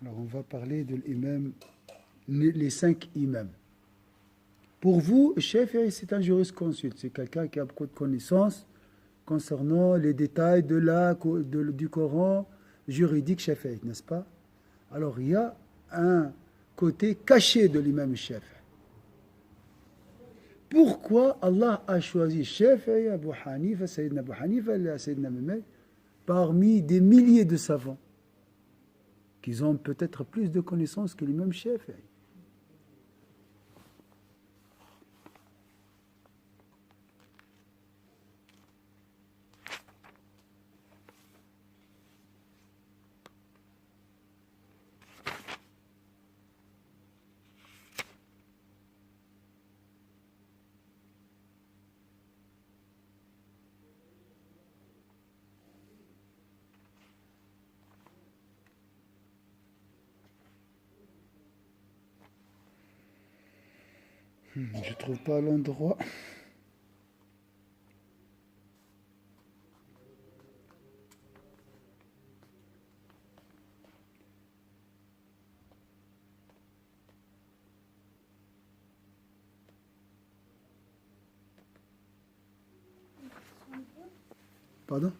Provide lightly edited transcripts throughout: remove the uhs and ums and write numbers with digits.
Alors on va parler de l'imam, les 5 imams. Pour vous, Shafi'i, c'est un jurisconsulte, c'est quelqu'un qui a beaucoup de connaissances concernant les détails du Coran juridique Shafi'i, n'est-ce pas? Alors il y a un côté caché de l'imam Shafi'i. Pourquoi Allah a choisi Shafi'i, Abu Hanifa, Sayyidina Abu Hanifa, Sayyidina Malik, parmi des milliers de savants qui ont peut-être plus de connaissances que l'imam Shafi'i? Je trouve pas l'endroit. Pardon?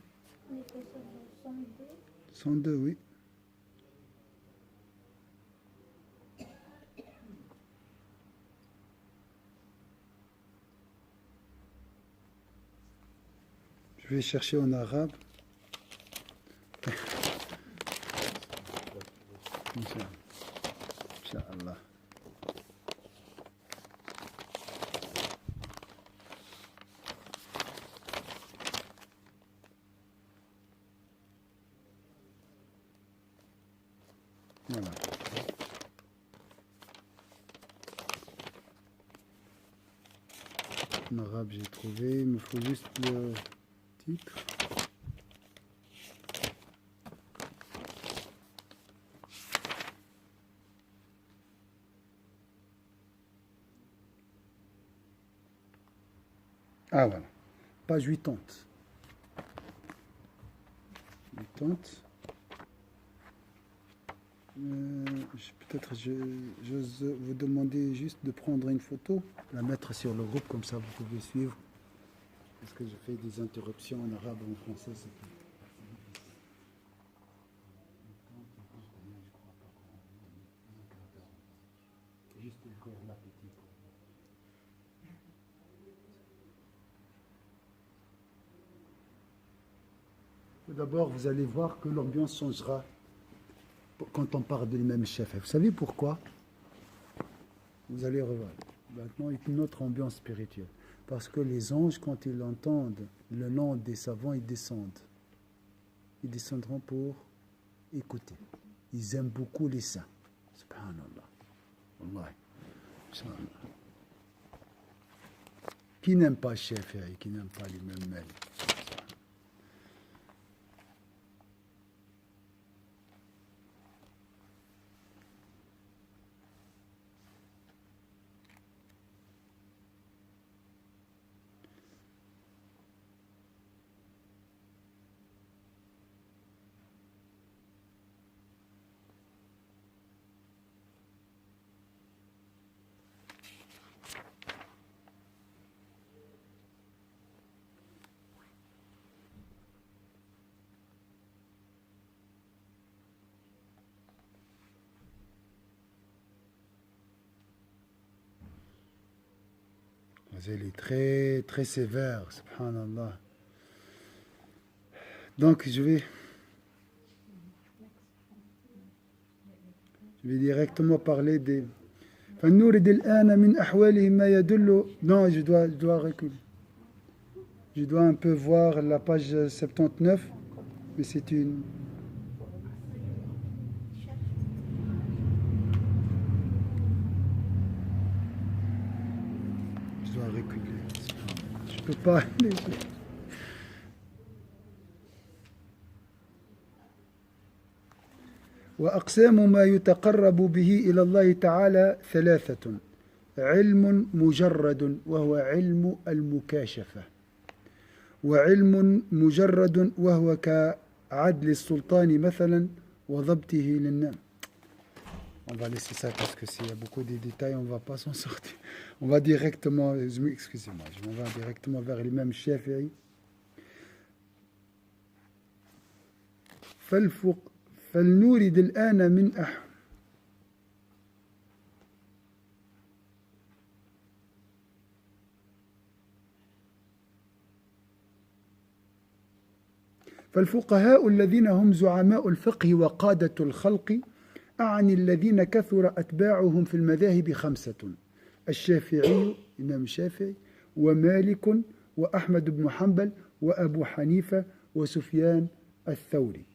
102, oui. Je vais chercher en arabe. Inch'Allah. Voilà. En arabe, j'ai trouvé. Il me faut juste le titre. Ah voilà. Page 80. 80. Peut-être j'ose vous demander juste de prendre une photo, la mettre sur le groupe, comme ça vous pouvez suivre. Parce que je fais des interruptions en arabe et en français. Juste ouvrir l'appétit. Tout d'abord, vous allez voir que l'ambiance changera quand on parle de l'imam Shafi'i. Vous savez pourquoi? Vous allez revoir. Maintenant, une autre ambiance spirituelle. Parce que les anges, quand ils entendent le nom des savants, ils descendent. Ils descendront pour écouter. Ils aiment beaucoup les saints. Subhanallah. Wallahi. Subhanallah. Qui n'aime pas Shafi'i, qui n'aime pas l'imam Malik? Elle est très, très sévère, subhanallah. Donc, je vais directement parler des... فنورد الآن من أحوالهم ما يدل... Non, je dois reculer. Je dois un peu voir la page 79, mais c'est une... Je dois reculer. Je ne peux pas aller. وأقسام ما يتقرب به إلى الله تعالى 3: علم مجرد وهو علم المكاشفة، وعلم مجرد وهو كعدل السلطان مثلا وضبطه للنام. On va laisser ça parce que s'il y a beaucoup de détails, on ne va pas s'en sortir. On va directement, excusez-moi, je m'en vais directement vers l'imam Shafi'i. فلنورد الآن من فالفقهاء الذين هم زعماء الفقه وقادة الخلق أعني الذين كثر أتباعهم في المذاهب خمسة: الشافعي إمام الشافعي ومالك وأحمد بن حنبل وأبو حنيفة وسفيان الثوري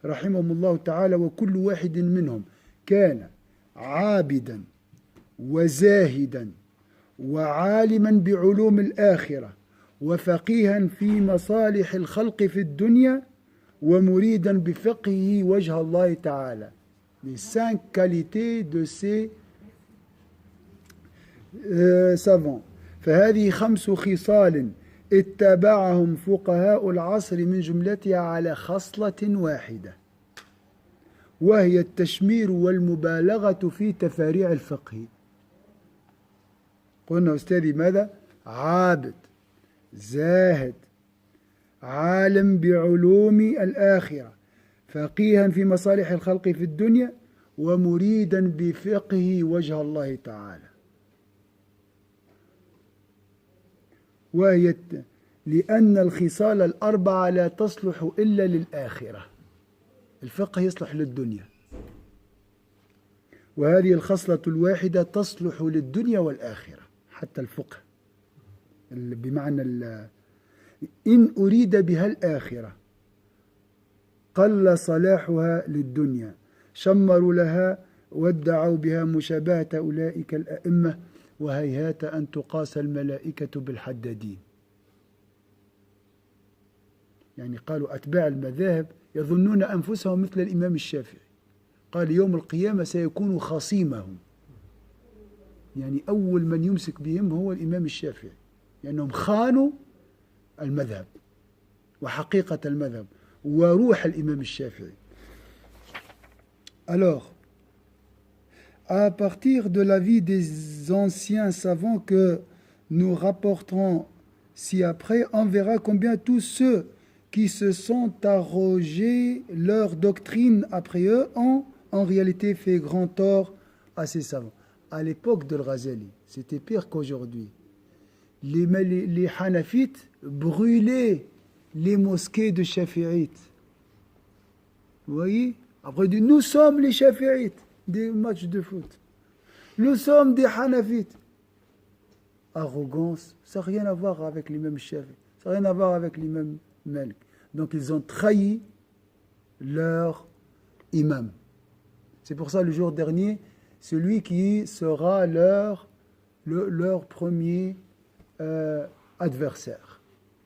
رحمهم الله تعالى، وكل واحد منهم كان عابدا وزاهدا وعالما بعلوم الآخرة وفقيها في مصالح الخلق في الدنيا ومريدا بفقهه وجه الله تعالى. Les 5 qualités de ces savants. فهذه 5 خصال اتبعهم فقهاء العصر من جملتها على خصلة واحدة، وهي التشمير والمبالغة في تفاريع الفقه. قلنا أستاذي ماذا؟ عابد، زاهد، عالم بعلوم الآخرة، فقيها في مصالح الخلق في الدنيا، ومريدا بفقه وجه الله تعالى. وهي لأن الخصال الأربعة لا تصلح إلا للآخرة. الفقه يصلح للدنيا، وهذه الخصلة الواحدة تصلح للدنيا والآخرة، حتى الفقه بمعنى إن أريد بها الآخرة قل صلاحها للدنيا، شمروا لها وادعوا بها مشابهة أولئك الأئمة، وهيهات أن تقاس الملائكة بالحدادين. يعني قالوا أتباع المذاهب يظنون أنفسهم مثل الإمام الشافعي، قال يوم القيامة سيكون خصيمهم، يعني أول من يمسك بهم هو الإمام الشافعي، لأنهم خانوا المذهب وحقيقة المذهب وروح الإمام الشافعي. Alors, à partir de l'avis des anciens savants que nous rapporterons ci-après, on verra combien tous ceux qui se sont arrogés leur doctrine après eux ont en réalité fait grand tort à ces savants. À l'époque de Al-Ghazali, c'était pire qu'aujourd'hui. Les Hanafites brûlaient les mosquées de Shafi'ites. Vous voyez? Après, nous sommes les Shafi'ites des matchs de foot. Nous sommes des Hanafites. Arrogance, ça n'a rien à voir avec l'imam Shafi'i, ça n'a rien à voir avec l'imam Malik. Donc ils ont trahi leur imam. C'est pour ça le jour dernier, celui qui sera leur premier adversaire,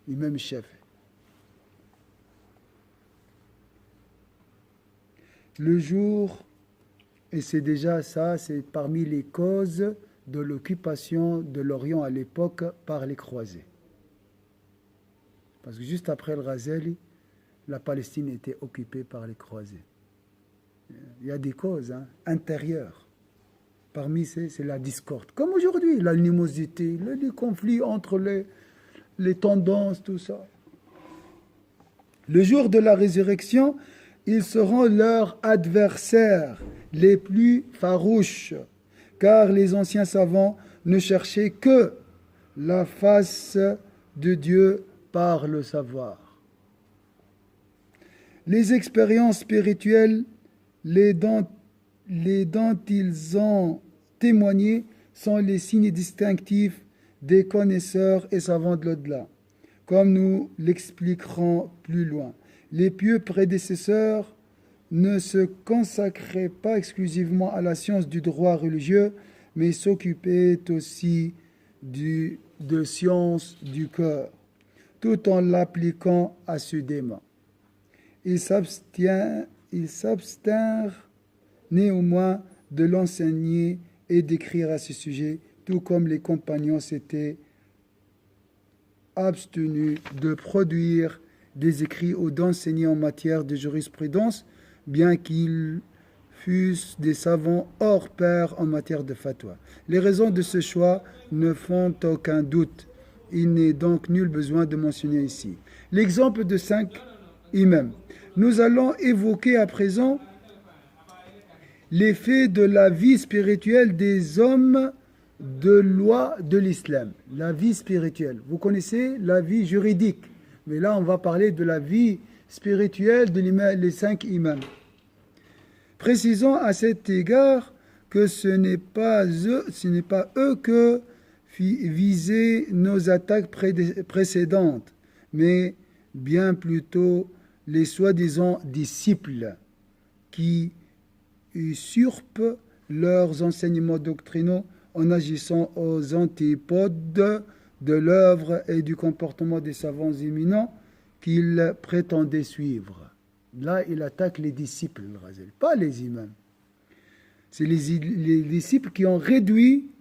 l'imam Shafi'i. Le jour, et c'est déjà ça, c'est parmi les causes de l'occupation de l'Orient à l'époque par les croisés. Parce que juste après le Ghazali, la Palestine était occupée par les croisés. Il y a des causes intérieures. Parmi ces, c'est la discorde. Comme aujourd'hui, l'animosité, les conflits entre les tendances, tout ça. Le jour de la résurrection, ils seront leurs adversaires les plus farouches, car les anciens savants ne cherchaient que la face de Dieu par le savoir. Les expériences spirituelles, les dont ils ont témoigné, sont les signes distinctifs des connaisseurs et savants de l'au-delà, comme nous l'expliquerons plus loin. Les pieux prédécesseurs ne se consacraient pas exclusivement à la science du droit religieux, mais s'occupaient aussi de science du cœur, tout en l'appliquant assidûment. Ils s'abstinrent néanmoins de l'enseigner et d'écrire à ce sujet, tout comme les compagnons s'étaient abstenus de produire des écrits ou d'enseigner en matière de jurisprudence, bien qu'ils fût-ce des savants hors pair en matière de fatwa. Les raisons de ce choix ne font aucun doute. Il n'est donc nul besoin de mentionner ici. L'exemple de 5 imams. Nous allons évoquer à présent l'effet de la vie spirituelle des hommes de loi de l'islam. La vie spirituelle. Vous connaissez la vie juridique. Mais là, on va parler de la vie spirituelle de les 5 imams. Précisons à cet égard que ce n'est pas eux que visaient nos attaques précédentes, mais bien plutôt les soi-disant disciples qui usurpent leurs enseignements doctrinaux en agissant aux antipodes de l'œuvre et du comportement des savants éminents qu'ils prétendaient suivre. Là, il attaque les disciples, pas les imams. C'est les disciples qui ont réduit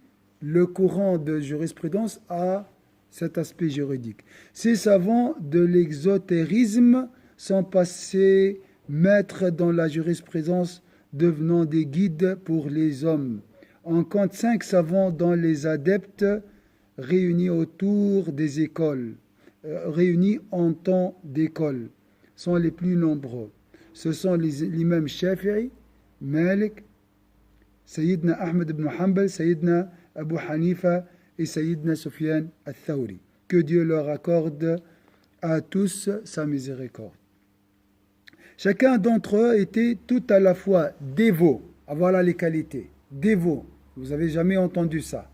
le courant de jurisprudence à cet aspect juridique. Ces savants de l'exotérisme sont passés maîtres dans la jurisprudence, devenant des guides pour les hommes. On compte 5 savants dans les adeptes réunis autour des écoles, réunis en temps d'école, sont les plus nombreux. Ce sont l'imam Shafi'i, Malik, Sayyidina Ahmed ibn Hanbal, Sayyidina Abu Hanifa et Sayyidina Sufyan al-Thawri. Que Dieu leur accorde à tous sa miséricorde. Chacun d'entre eux était tout à la fois dévot, voilà les qualités, dévot, vous n'avez jamais entendu ça.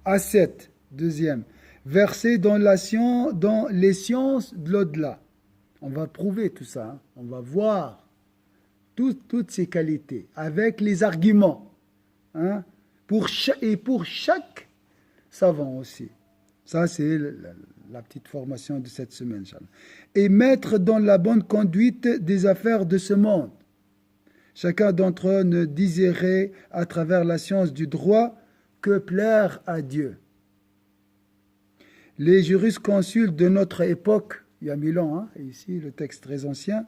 Ascète, deuxième, versé dans les sciences de l'au-delà. On va prouver tout ça, hein. On va voir toutes ces qualités avec les arguments, hein, pour chaque savant aussi. Ça, c'est la petite formation de cette semaine. Et mettre dans la bonne conduite des affaires de ce monde. Chacun d'entre eux ne désirait, à travers la science du droit, que plaire à Dieu. Les jurisconsuls de notre époque, il y a 1000 ans, hein, et ici le texte très ancien,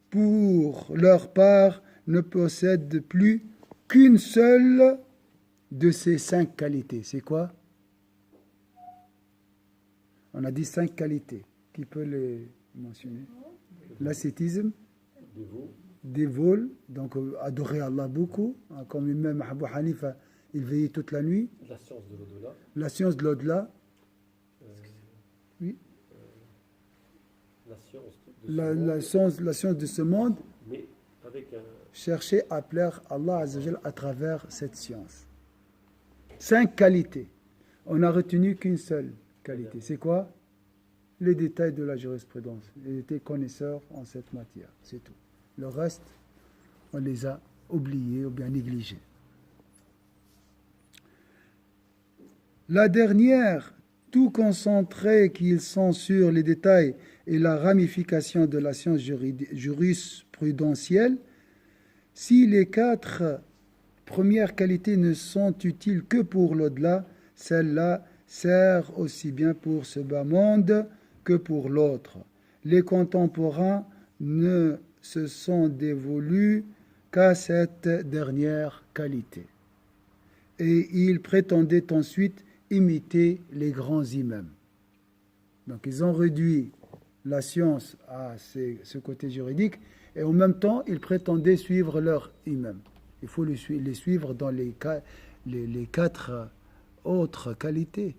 pour leur part, ne possèdent plus qu'une seule de ces 5 qualités. C'est quoi? On a dit 5 qualités. Qui peut les mentionner? L'ascétisme, dévot, donc adorer Allah beaucoup, hein, comme même Abu Hanifa, il veillait toute la nuit. La science de l'au-delà. La science de l'au-delà. Oui. La science de ce monde. Mais avec chercher à plaire à Allah Azzawajal à travers cette science. 5 qualités. On n'a retenu qu'une seule qualité. C'est quoi? Les détails de la jurisprudence. Ils étaient connaisseurs en cette matière. C'est tout. Le reste, on les a oubliés ou bien négligés. La dernière, tout concentré qu'ils sont sur les détails et la ramification de la science jurisprudentielle, si les 4 premières qualités ne sont utiles que pour l'au-delà, celle-là sert aussi bien pour ce bas monde que pour l'autre. Les contemporains ne se sont dévolus qu'à cette dernière qualité. Et ils prétendaient ensuite imiter les grands imams. Donc ils ont réduit la science à ce côté juridique et en même temps ils prétendaient suivre leur imam. Il faut les suivre dans les 4 autres qualités.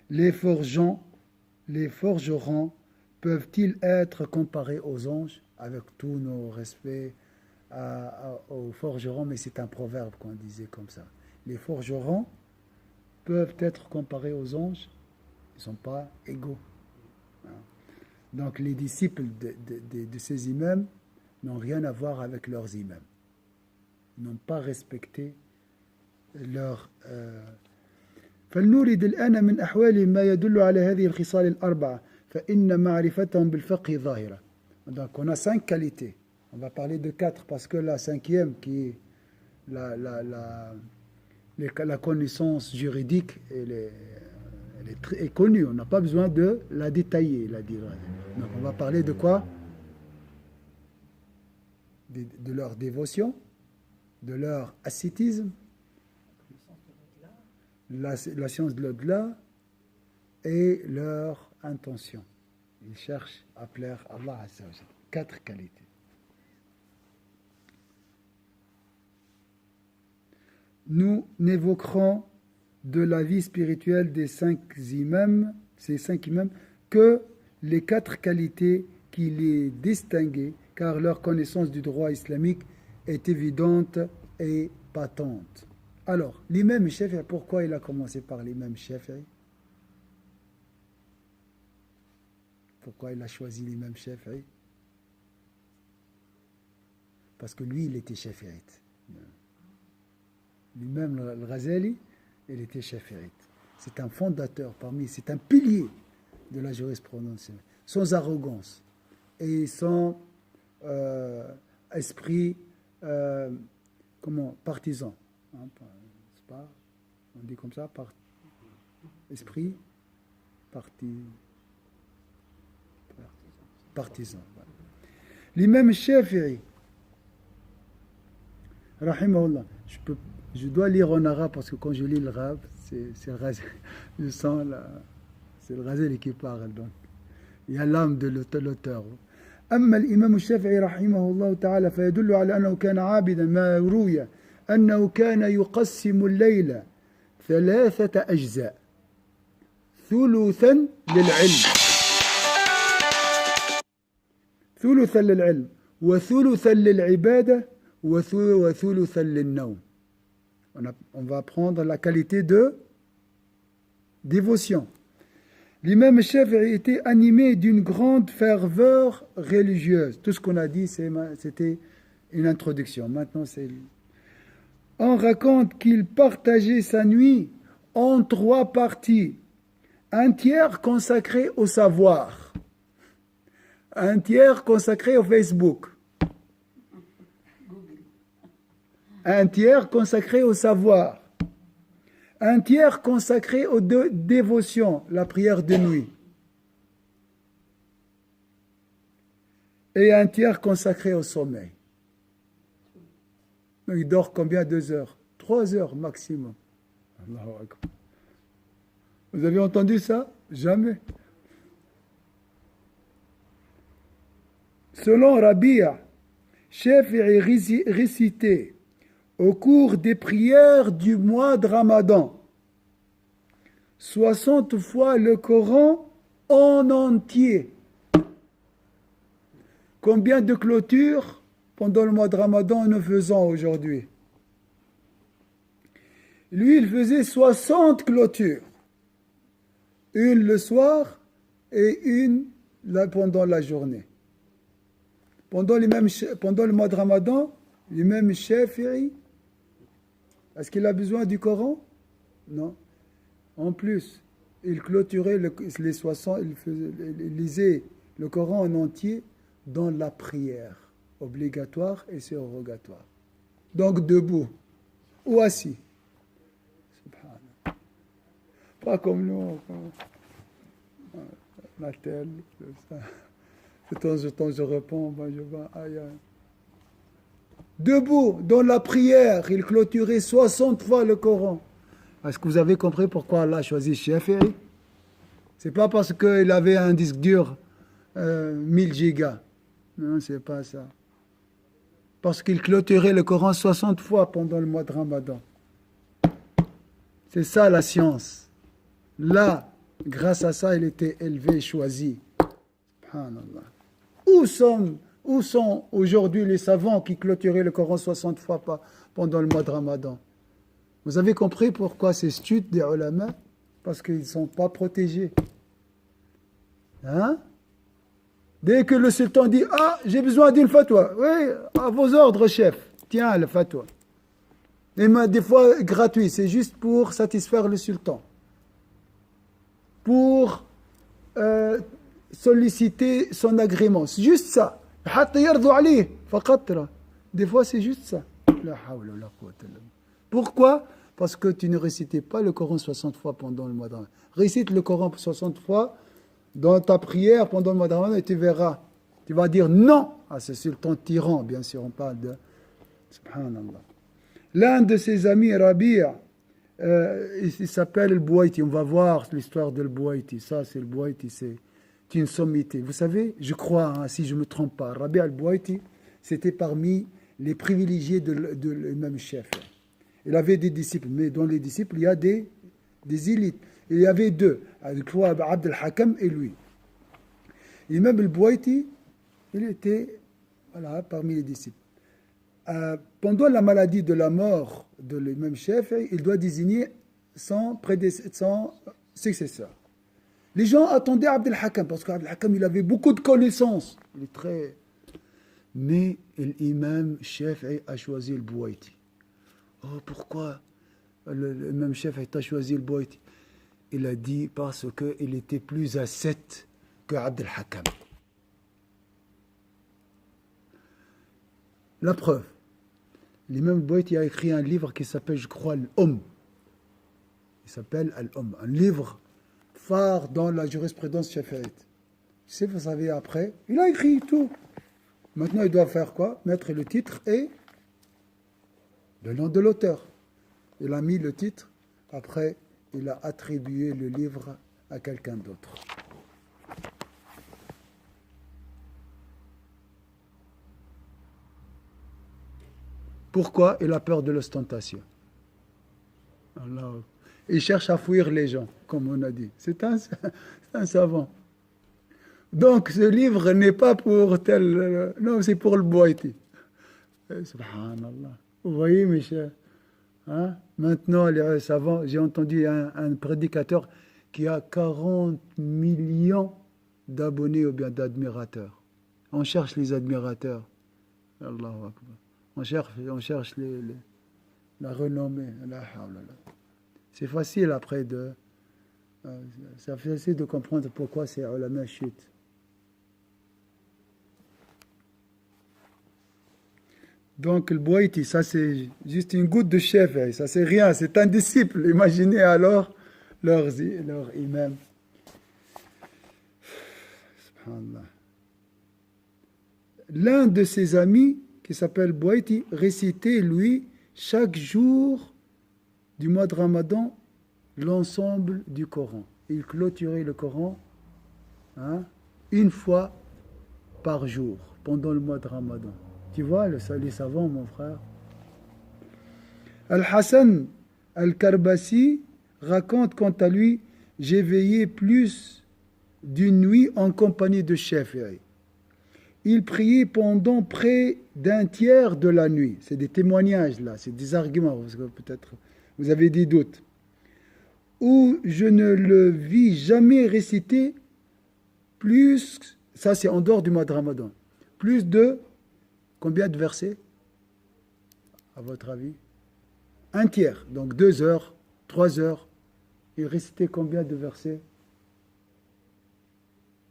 Les forgerons peuvent-ils être comparés aux anges? Avec tous nos respects aux forgerons, mais c'est un proverbe qu'on disait comme ça. Les forgerons peuvent être comparés aux anges, ils ne sont pas égaux. Donc les disciples de ces imams n'ont rien à voir avec leurs imams. Ils n'ont pas respecté leur... فلنورد الآن من أحوالهم ما يدل على هذه الخصال الأربعة فإن معرفتهم بالفقه ظاهرة. Donc on a 5 qualités. On va parler de 4 parce que la 5e qui est la connaissance juridique elle est connue. On n'a pas besoin de la détailler. Donc on va parler de quoi? de leur dévotion, de leur ascétisme, la science de l'au-delà et leur intention. Ils cherchent à plaire à Allah Azza wa Jalla. 4 qualités. Nous n'évoquerons de la vie spirituelle des 5 imams, ces 5 imams, que les 4 qualités qui les distinguaient, car leur connaissance du droit islamique est évidente et patente. Alors, l'imam Shafi'i, pourquoi il a commencé par l'imam Shafi'i? Pourquoi il a choisi l'imam Shafi'i? Parce que lui, il était shafi'ite. Lui-même, le Ghazali, il était shafi'ite. C'est un fondateur c'est un pilier de la jurisprudence, sans arrogance et sans esprit partisan. Hein, c'est pas, on dit comme ça, esprit partisan. Voilà. L'imam Shafi'i, rahimahullah, je dois lire en arabe parce que quand je lis le arabe, c'est le Ghazali, je sens c'est le Ghazali qui parle, donc il y a l'âme de l'auteur. أما الإمام الشافعي رحمه الله تعالى فيدل على أنه كان عابدا ما روي أنه كان يقسم الليل 3 أجزاء ثلثا للعلم وثلثا للعبادة وثلثا للنوم. On va prendre la qualité de dévotion. L'imam Shafi'i était animé d'une grande ferveur religieuse. Tout ce qu'on a dit, c'était une introduction. Maintenant, on raconte qu'il partageait sa nuit en 3 parties. Un tiers consacré au savoir. Un tiers consacré au Facebook. Un tiers consacré au savoir. Un tiers consacré aux dévotions, la prière de nuit. Et un tiers consacré au sommeil. Il dort combien? 2 heures? 3 heures maximum. Allahu Akbar. Vous avez entendu ça? Jamais. Selon Rabi'a, Shafi'i récitait au cours des prières du mois de Ramadan 60 fois le Coran en entier. Combien de clôtures pendant le mois de Ramadan nous faisons aujourd'hui? Lui, il faisait 60 clôtures. Une le soir et une pendant la journée. Pendant le mois de Ramadan, l'imam Shafi'i, est-ce qu'il a besoin du Coran? Non. En plus, il clôturait les 60, il lisait le Coran en entier dans la prière obligatoire et surrogatoire. Donc debout ou assis. Subhanallah. Pas comme nous. La telle, ça. De temps en temps, je réponds, je vais ailleurs. Debout, dans la prière, il clôturait 60 fois le Coran. Est-ce que vous avez compris pourquoi Allah a choisi Shafi'i? C'est pas parce qu'il avait un disque dur 1000 gigas. Non, c'est pas ça. Parce qu'il clôturait le Coran 60 fois pendant le mois de Ramadan. C'est ça la science. Là, grâce à ça, il était élevé, choisi. Subhanallah. Où sont aujourd'hui les savants qui clôturaient le Coran 60 fois pendant le mois de Ramadan? Vous avez compris pourquoi ces chutes des ulama? Parce qu'ils ne sont pas protégés. Hein? Dès que le sultan dit « Ah, j'ai besoin d'une fatwa », oui, à vos ordres, chef, tiens le fatwa. Et des fois gratuit, c'est juste pour satisfaire le sultan. Pour solliciter son agrément. C'est juste ça. Des fois, c'est juste ça. Pourquoi? Parce que tu ne récitais pas le Coran 60 fois pendant le mois de Ramadan. Récite le Coran 60 fois dans ta prière pendant le mois de Ramadan et tu verras Tu vas dire non à ce sultan tyran, bien sûr, on parle de... Subhanallah. L'un de ses amis, Rabi', il s'appelle le Bouaiti. On va voir l'histoire de le Bouaiti. Ça, c'est le Bouaiti, c'est une sommité. Vous savez, je crois, hein, si je ne me trompe pas, Rabi' al-Bouaiti, c'était parmi les privilégiés de l'imam chef. Il avait des disciples, mais dans les disciples, il y a des élites. Il y avait deux, Abd al-Hakam et lui. L'imam al-Bouaiti, il était parmi les disciples. Pendant la maladie de la mort de l'imam chef, il doit désigner son successeur. Les gens attendaient Abd al-Hakam, parce qu'Abd al-Hakam, il avait beaucoup de connaissances. Il est très... Mais l'imam chef a choisi le Bouaiti. Oh, pourquoi l'imam chef a choisi le Bouaiti? Il a dit parce qu'il était plus ascète que Abd al-Hakam. La preuve, l'imam Bouaiti a écrit un livre qui s'appelle, je crois, Al-Umm. Il s'appelle Al-Umm, un livre phare dans la jurisprudence chafi'ite. Vous savez, après, il a écrit tout. Maintenant, il doit faire quoi? Mettre le titre et le nom de l'auteur. Il a mis le titre, après, il a attribué le livre à quelqu'un d'autre. Pourquoi? Il a peur de l'ostentation. Il cherche à fuir les gens, comme on a dit. C'est un savant. Donc, ce livre n'est pas pour tel... Non, c'est pour le Bouaiti. Subhanallah. Vous voyez, mes chers, hein? Maintenant, les savants, j'ai entendu un prédicateur qui a 40 millions d'abonnés ou bien d'admirateurs. On cherche les admirateurs. Allahu Akbar. On cherche la renommée. C'est facile après de... C'est facile de comprendre pourquoi ces ulama chutent. Donc le Bouaiti, ça c'est juste une goutte de chef, ça c'est rien, c'est un disciple. Imaginez alors leur imam. Subhanallah. L'un de ses amis, qui s'appelle Bouaiti, récitait, lui, chaque jour du mois de Ramadan, l'ensemble du Coran. Il clôturait le Coran une fois par jour, pendant le mois de Ramadan. Tu vois, les savants, mon frère. Al-Hassan al-Karbasi raconte quant à lui, j'ai veillé plus d'une nuit en compagnie de Shafi'i. Il priait pendant près d'un tiers de la nuit. C'est des témoignages là, c'est des arguments, parce que peut-être vous avez des doutes. Où je ne le vis jamais réciter plus, ça c'est en dehors du mois de Ramadan, plus de combien de versets, à votre avis? Un tiers, donc 2 heures, 3 heures. Il récitait combien de versets?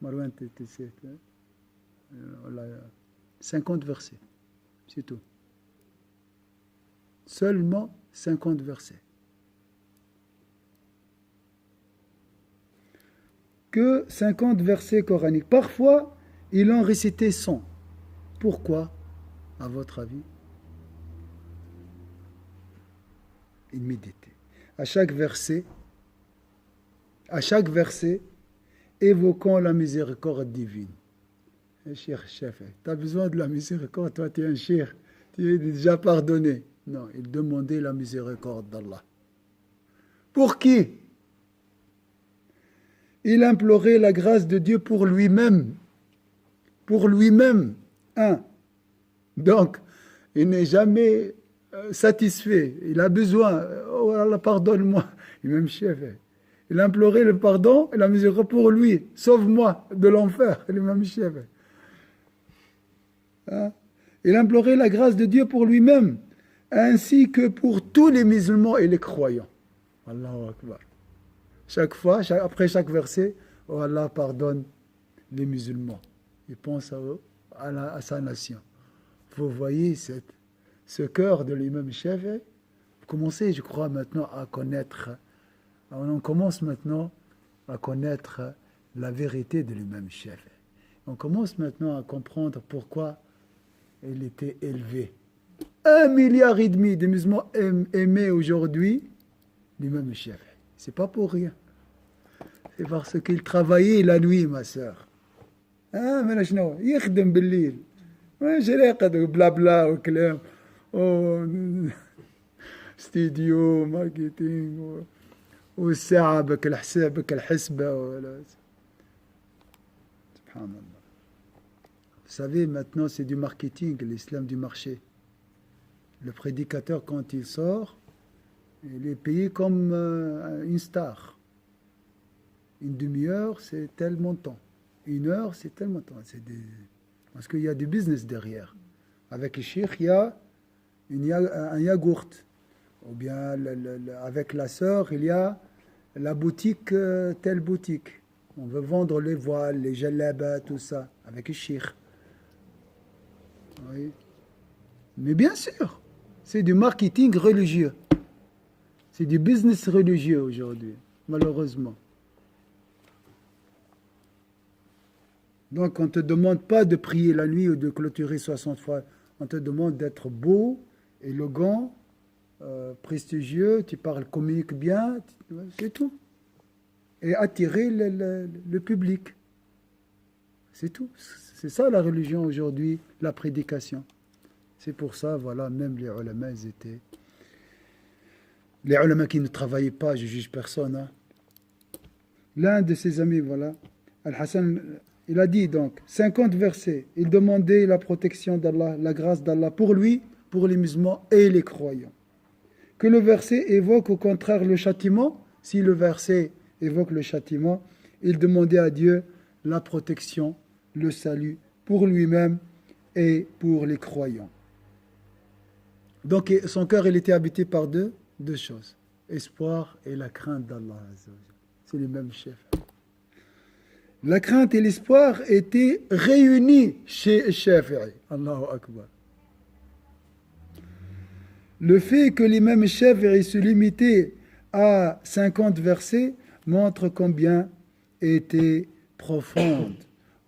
Marouane, 50 versets, c'est tout. Seulement 50 versets. Que 50 versets coraniques. Parfois, il en récitait 100. Pourquoi, à votre avis? Il méditait. À chaque verset, évoquant la miséricorde divine. Cher chef, tu as besoin de la miséricorde, toi tu es un cher, tu es déjà pardonné. Non, il demandait la miséricorde d'Allah. Pour qui? Il implorait la grâce de Dieu pour lui-même. Pour lui-même. Donc, il n'est jamais satisfait. Il a besoin. Oh Allah, pardonne-moi. Il est même chef. Il implorait le pardon et la miséricorde pour lui. Sauve-moi de l'enfer. Il est même chef. Il implorait la grâce de Dieu pour lui-même, ainsi que pour tous les musulmans et les croyants. Allahu Akbar. Chaque fois, après chaque verset, oh Allah pardonne les musulmans. Il pense à sa nation. Vous voyez ce cœur de l'imam Shafi'i. Vous commencez, je crois, maintenant à connaître. On commence maintenant à connaître la vérité de l'imam Shafi'i. On commence maintenant à comprendre pourquoi elle était élevée. 1,5 milliard de musulmans aimaient aujourd'hui l'imam Shafi'i. C'est pas pour rien. C'est parce qu'il travaillait la nuit, ma sœur. Ah, mais شنو يخدم بالليل ماشي راقد بلا بلا وكلام ستوديو ماركتينغ والساعة بك الحساب بك الحسبة ولا Subhanallah. Vous savez, maintenant, c'est du marketing, l'islam du marché. Le prédicateur, quand il sort, il est payé comme une star. Une demi-heure, c'est tel montant. 1 heure, c'est tel montant. Parce qu'il y a du business derrière. Avec le cheikh, il y a un yaourt. Ou bien, avec la sœur, il y a la boutique, telle boutique. On veut vendre les voiles, les jalabas, tout ça, avec le cheikh. Oui. Mais bien sûr, c'est du marketing religieux. C'est du business religieux aujourd'hui, malheureusement. Donc on ne te demande pas de prier la nuit ou de clôturer 60 fois. On te demande d'être beau, élégant, prestigieux, tu parles, communiques bien, c'est tout. Et attirer le public. C'est tout. C'est ça la religion aujourd'hui, la prédication. C'est pour ça, voilà, même les ulama, ils étaient... Les ulama qui ne travaillaient pas, je ne juge personne. Hein. L'un de ses amis, voilà, Al-Hassan, il a dit donc, 50 versets, il demandait la protection d'Allah, la grâce d'Allah pour lui, pour les musulmans et les croyants. Que le verset évoque au contraire le châtiment, si le verset évoque le châtiment, il demandait à Dieu la protection, le salut pour lui-même et pour les croyants. Donc son cœur, il était habité par deux choses, espoir et la crainte d'Allah. C'est les mêmes chefs. La crainte et l'espoir étaient réunis chez Shafi'i. Allahu Akbar. Le fait que l'imam Shafi'i se limitait à 50 versets montre combien était profonde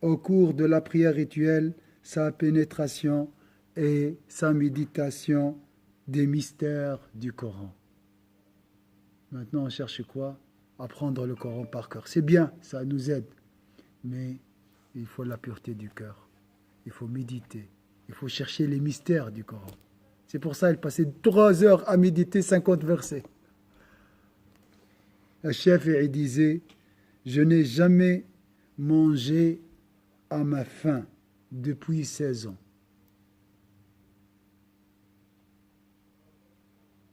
au cours de la prière rituelle sa pénétration et sa méditation des mystères du Coran. Maintenant, on cherche quoi? Apprendre le Coran par cœur. C'est bien, ça nous aide. Mais il faut la pureté du cœur. Il faut méditer. Il faut chercher les mystères du Coran. C'est pour ça qu'il passait 3 heures à méditer 50 versets. Le chef disait, je n'ai jamais mangé à ma faim depuis 16 ans.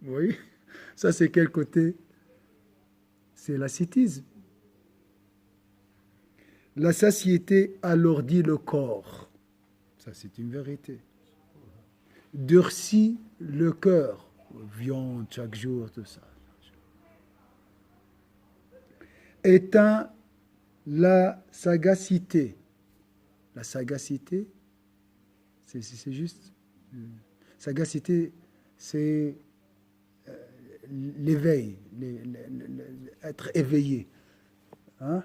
Oui, ça c'est quel côté? C'est l'ascétisme. La satiété alourdit le corps. Ça c'est une vérité. Durcit le cœur. Viande chaque jour, tout ça. Éteint la sagacité. La sagacité, c'est juste. Sagacité, c'est l'éveil, être éveillé. Hein?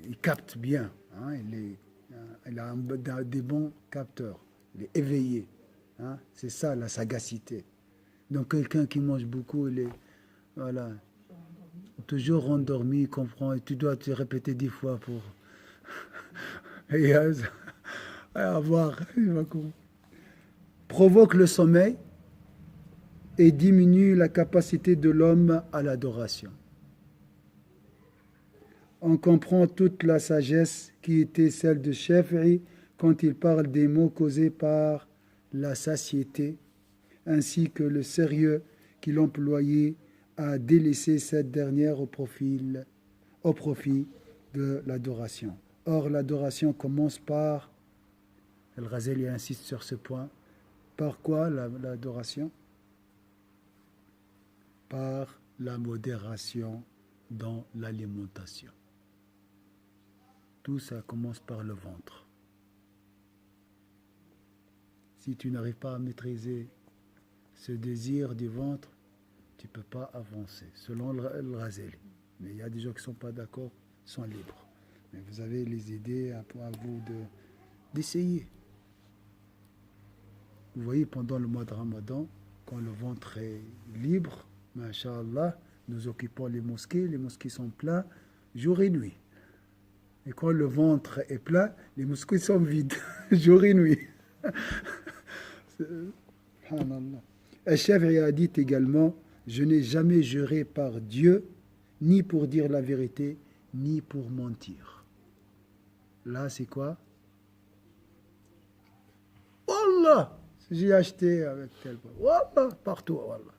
Il capte bien. Hein? Il a des bons capteurs. Il est éveillé. Hein? C'est ça la sagacité. Donc quelqu'un qui mange beaucoup, il est voilà, toujours endormi, il comprend, et tu dois te répéter 10 fois pour et avoir. Provoque le sommeil et diminue la capacité de l'homme à l'adoration. On comprend toute la sagesse qui était celle de Shafi'i quand il parle des maux causés par la satiété, ainsi que le sérieux qu'il employait à délaisser cette dernière au profit de l'adoration. Or, l'adoration commence par, El-Ghazali insiste sur ce point, par quoi l'adoration? Par la modération dans l'alimentation. Tout ça commence par le ventre. Si tu n'arrives pas à maîtriser ce désir du ventre, tu ne peux pas avancer, selon le Ghazali. Mais il y a des gens qui ne sont pas d'accord, sont libres. Mais vous avez les idées à vous d'essayer. Vous voyez, pendant le mois de Ramadan, quand le ventre est libre, masha'Allah, nous occupons les mosquées sont pleines jour et nuit. Et quand le ventre est plein, les mosquées sont vides, jour et nuit. Subhanallah. Al-Shafi'i a dit également, je n'ai jamais juré par Dieu, ni pour dire la vérité, ni pour mentir. Là, c'est quoi? Wallah, j'ai acheté avec tel. Wallah, partout, wallah.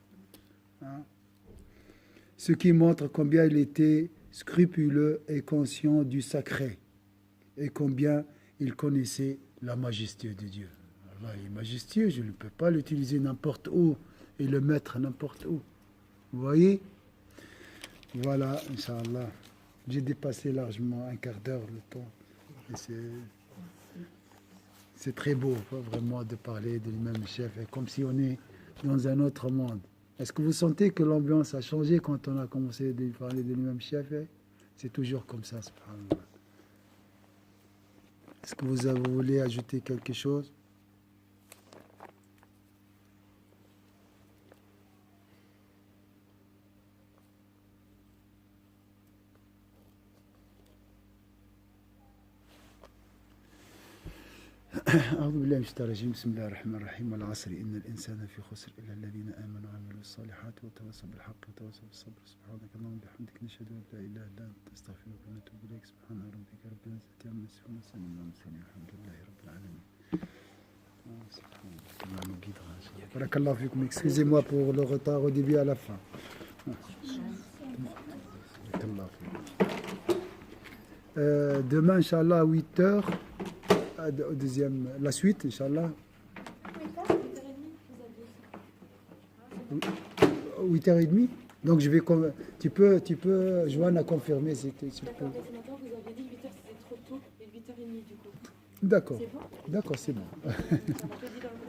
Hein? Ce qui montre combien il était scrupuleux et conscient du sacré, et combien il connaissait la majesté de Dieu. Allah est majestueux, je ne peux pas l'utiliser n'importe où et le mettre n'importe où. Vous voyez? Voilà, Inch'Allah. J'ai dépassé largement un quart d'heure le temps. Et c'est très beau, vraiment, de parler de l'imam chef, comme si on est dans un autre monde. Est-ce que vous sentez que l'ambiance a changé quand on a commencé à parler de l'imam chef? C'est toujours comme ça, subhanallah. Est-ce que vous voulez ajouter quelque chose? أعوذ بالله من الشيطان الرجيم بسم الله الرحمن الرحيم والعصر إن الإنسان في خسر إلا الذين آمنوا وعملوا الصالحات وتواصوا بالحق وتواصوا بالصبر سبحانك اللهم وبحمدك نشهد أن لا إله إلا أنت نستغفرك ونتوب إليك سبحان ربك رب العزة عما يصفون وسلام على المرسلين الحمد لله رب العالمين. بارك الله فيكم. Excusez-moi pour le retard au début à la fin. Demain, Inch'Allah, à 8h, deuxième, la suite, Inch'Allah. 8h30. Donc je vais tu peux Joanne a confirmé c'était D'accord, mais ce matin vous avez dit 8h c'était trop tôt et 8h30 du coup. D'accord. C'est bon? D'accord, c'est bon. Ça va te dire dans le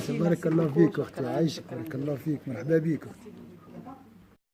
groupe? بارك الله فيك اختي عايشك بارك الله فيك مرحبا بك.